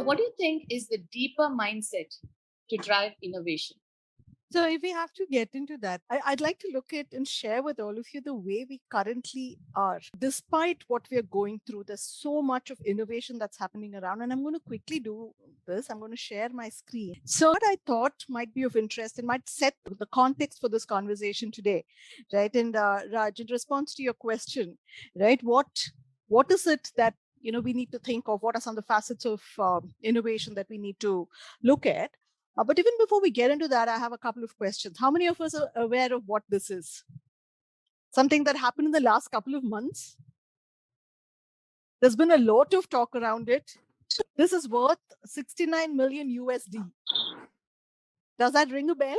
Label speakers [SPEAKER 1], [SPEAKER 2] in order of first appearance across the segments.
[SPEAKER 1] what do you think is the deeper mindset to drive innovation?
[SPEAKER 2] So if we have to get into that, I'd like to look at and share with all of you the way we currently are. Despite what we are going through, there's so much of innovation that's happening around. And I'm going to quickly do this. I'm going to share my screen. So what I thought might be of interest and might set the context for this conversation today, right? And Raj, in response to your question, right, what is it that we need to think of? What are some of the facets of innovation that we need to look at? But even before we get into that, I have a couple of questions. How many of us are aware of what this is? Something that happened in the last couple of months. There's been a lot of talk around it. This is worth 69 million USD. Does that ring a bell?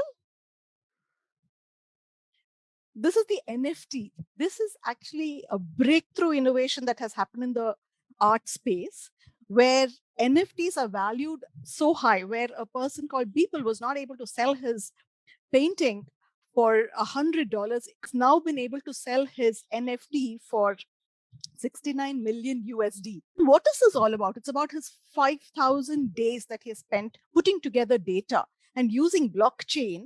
[SPEAKER 2] This is the NFT. This is actually a breakthrough innovation that has happened in the art space, where NFTs are valued so high, where a person called Beeple was not able to sell his painting for $100. It's now been able to sell his NFT for 69 million USD. What is this all about? It's about his 5,000 days that he has spent putting together data and using blockchain.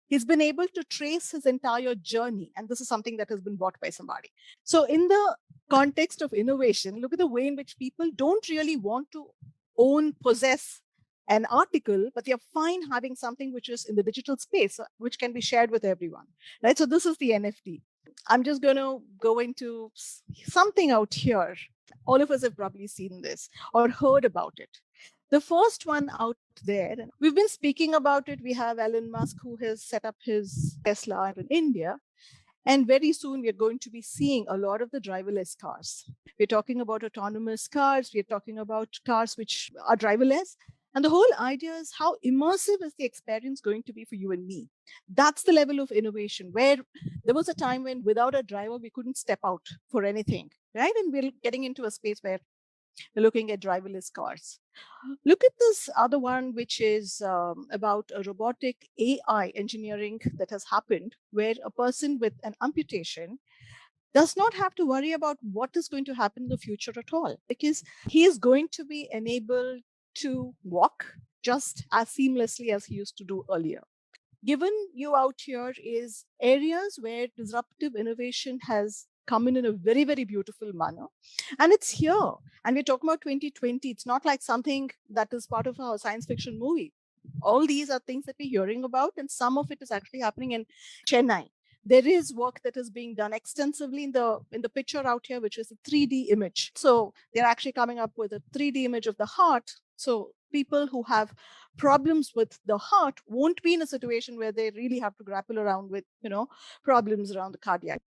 [SPEAKER 2] He's been able to trace his entire journey. And this is something that has been bought by somebody. So in the context of innovation, look at the way in which people don't really want to possess an article, but they're fine having something which is in the digital space, which can be shared with everyone, right? So this is the NFT. I'm just going to go into something out here. All of us have probably seen this or heard about it. The first one out there, and we've been speaking about it. We have Elon Musk, who has set up his Tesla in India. And very soon, we're going to be seeing a lot of the driverless cars. We're talking about autonomous cars. We're talking about cars which are driverless. And the whole idea is how immersive is the experience going to be for you and me? That's the level of innovation, where there was a time when without a driver, we couldn't step out for anything, right? And we're getting into a space where we're looking at driverless cars. Look at this other one, which is about a robotic AI engineering that has happened, where a person with an amputation does not have to worry about what is going to happen in the future at all, because he is going to be enabled to walk just as seamlessly as he used to do earlier. Given you out here is areas where disruptive innovation has come in a very, very beautiful manner. And it's here. And we're talking about 2020. It's not like something that is part of our science fiction movie. All these are things that we're hearing about, and some of it is actually happening in Chennai. There is work that is being done extensively in the picture out here, which is a 3D image. So they're actually coming up with a 3D image of the heart. So people who have problems with the heart won't be in a situation where they really have to grapple around with, problems around the cardiac.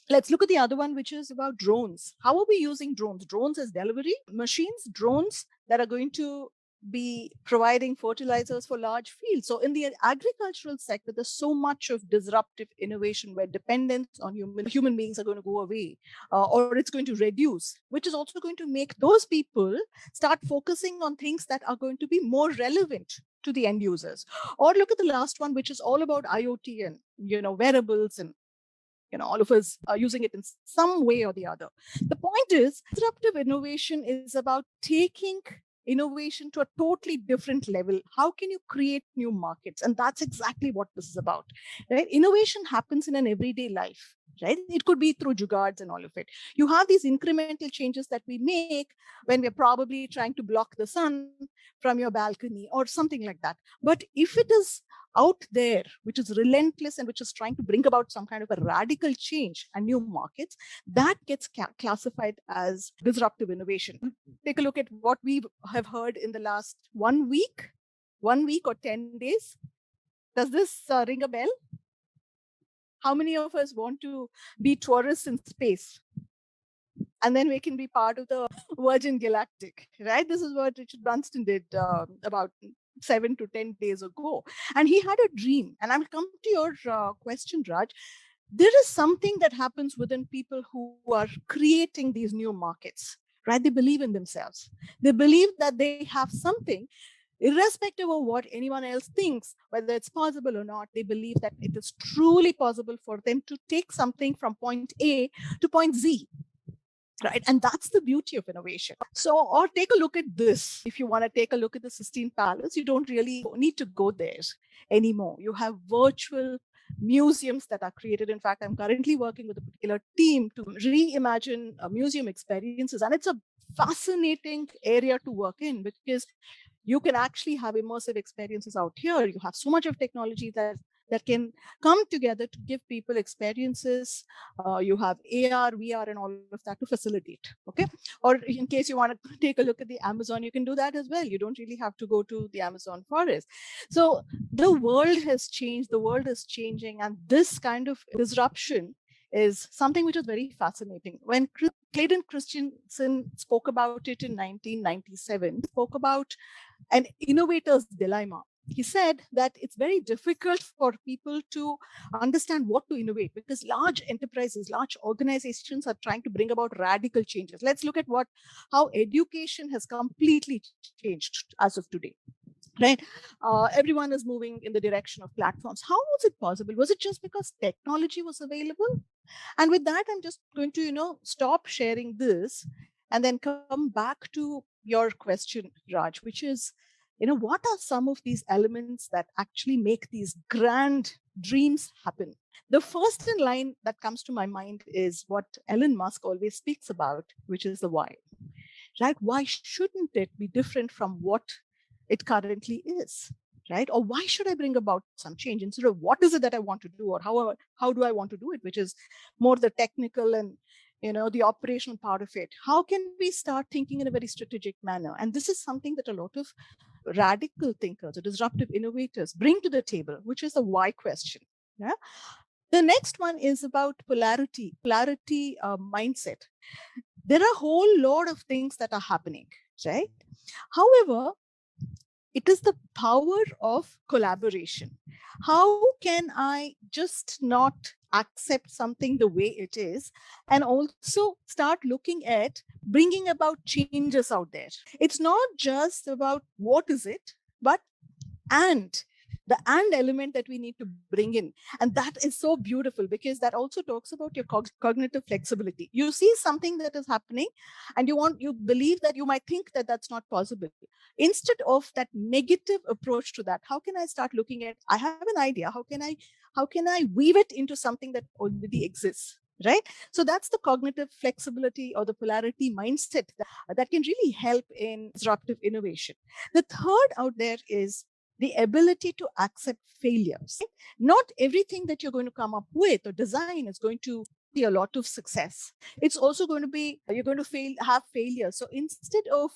[SPEAKER 2] Let's look at the other one, which is about drones. How are we using drones? Drones as delivery machines, drones that are going to be providing fertilizers for large fields. So in the agricultural sector, there's so much of disruptive innovation where dependence on human beings are going to go away, or it's going to reduce, which is also going to make those people start focusing on things that are going to be more relevant to the end users. Or look at the last one, which is all about IoT and wearables, and all of us are using it in some way or the other. The point is, disruptive innovation is about taking innovation to a totally different level. How can you create new markets? And that's exactly what this is about, right? Innovation happens in an everyday life, right? It could be through jugards and all of it. You have these incremental changes that we make when we're probably trying to block the sun from your balcony or something like that. But if it is out there, which is relentless and which is trying to bring about some kind of a radical change and new markets, that gets classified as disruptive innovation. Take a look at what we have heard in the last 1 week or 10 days. Does this ring a bell? How many of us want to be tourists in space? And then we can be part of the Virgin Galactic, right? This is what Richard Branson did about 7 to 10 days ago. And he had a dream. And I'll come to your question, Raj. There is something that happens within people who are creating these new markets, right? They believe in themselves. They believe that they have something, irrespective of what anyone else thinks, whether it's possible or not. They believe that it is truly possible for them to take something from point A to point Z. right? And that's the beauty of innovation. So, or take a look at this. If you want to take a look at the Sistine Palace, you don't really need to go there anymore. You have virtual museums that are created. In fact, I'm currently working with a particular team to reimagine museum experiences, and it's a fascinating area to work in because you can actually have immersive experiences out here. You have so much of technology that can come together to give people experiences. You have AR, VR, and all of that to facilitate. Okay. Or in case you want to take a look at the Amazon, you can do that as well. You don't really have to go to the Amazon forest. So the world has changed, the world is changing, and this kind of disruption is something which is very fascinating. When Clayton Christensen spoke about it in 1997, he spoke about an innovator's dilemma. He said that it's very difficult for people to understand what to innovate because large enterprises, large organizations are trying to bring about radical changes. Let's look at how education has completely changed as of today. Right, everyone is moving in the direction of platforms. How was it possible? Was it just because technology was available? And with that, I'm just going to stop sharing this and then come back to your question, Raj, which is, what are some of these elements that actually make these grand dreams happen? The first in line that comes to my mind is what Elon Musk always speaks about, which is the why. Right? Why shouldn't it be different from what it currently is? Right? Or why should I bring about some change instead of what is it that I want to do, or how do I want to do it, which is more the technical and the operational part of it. How can we start thinking in a very strategic manner? And this is something that a lot of radical thinkers or disruptive innovators bring to the table, which is the why question. Yeah. The next one is about polarity mindset. There are a whole lot of things that are happening, right? However, it is the power of collaboration. How can I just not accept something the way it is and also start looking at bringing about changes out there? It's not just about what is it, but and the and element that we need to bring in. And that is so beautiful because that also talks about your cognitive flexibility. You see something that is happening and you believe that you might think that that's not possible. Instead of that negative approach to that, how can I start looking at, I have an idea, how can I weave it into something that already exists? Right? So that's the cognitive flexibility or the polarity mindset that can really help in disruptive innovation. The third out there is the ability to accept failures. Not everything that you're going to come up with or design is going to be a lot of success. It's also going to be, you're going to have failure. So instead of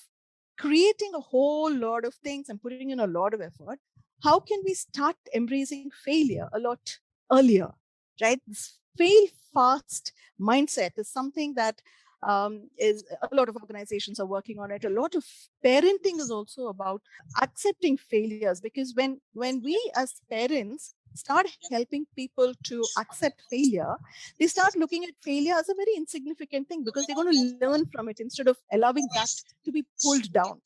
[SPEAKER 2] creating a whole lot of things and putting in a lot of effort, how can we start embracing failure a lot earlier, right? This fail fast mindset is something that is a lot of organizations are working on it. A lot of parenting is also about accepting failures, because when we as parents start helping people to accept failure, they start looking at failure as a very insignificant thing because they're going to learn from it instead of allowing that to be pulled down.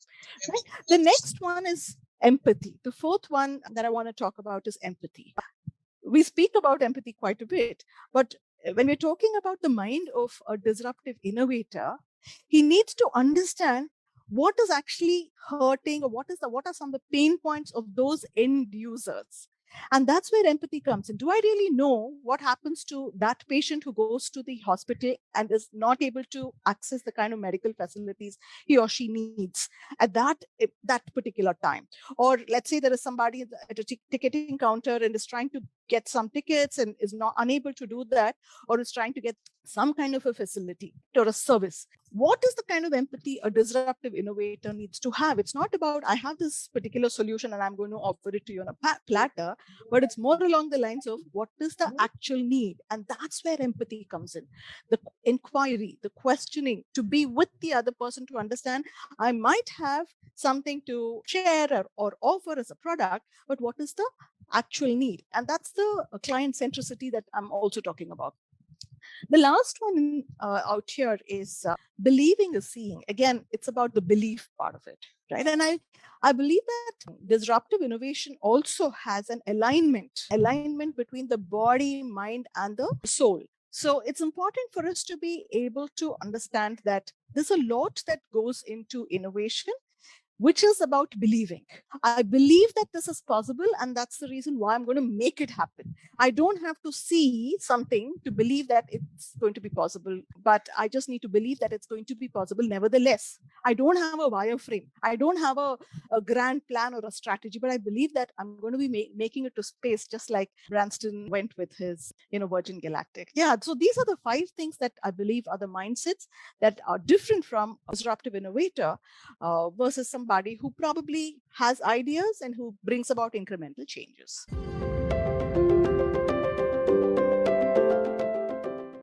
[SPEAKER 2] Right? The next one is empathy. The fourth one that I want to talk about is empathy. We speak about empathy quite a bit, but when we're talking about the mind of a disruptive innovator, he needs to understand what is actually hurting, or what are some of the pain points of those end users. And that's where empathy comes in. Do I really know what happens to that patient who goes to the hospital and is not able to access the kind of medical facilities he or she needs at that particular time? Or let's say there is somebody at a ticketing counter and is trying to get some tickets and is not unable to do that, or is trying to get some kind of a facility or a service. What is the kind of empathy a disruptive innovator needs to have? It's not about, I have this particular solution and I'm going to offer it to you on a platter, but it's more along the lines of what is the actual need? And that's where empathy comes in. The inquiry, the questioning, to be with the other person to understand, I might have something to share or offer as a product, but what is the actual need? And that's the client centricity that I'm also talking about. The last one out here is believing is seeing. Again, it's about the belief part of it, right? And I believe that disruptive innovation also has an alignment between the body, mind, and the soul. So it's important for us to be able to understand that there's a lot that goes into innovation, which is about believing. I believe that this is possible, and that's the reason why I'm going to make it happen. I don't have to see something to believe that it's going to be possible, but I just need to believe that it's going to be possible nevertheless. I don't have a wireframe. I don't have a grand plan or a strategy, but I believe that I'm going to be making it to space, just like Branston went with his, Virgin Galactic. Yeah. So these are the 5 things that I believe are the mindsets that are different from a disruptive innovator versus somebody who probably has ideas and who brings about incremental changes.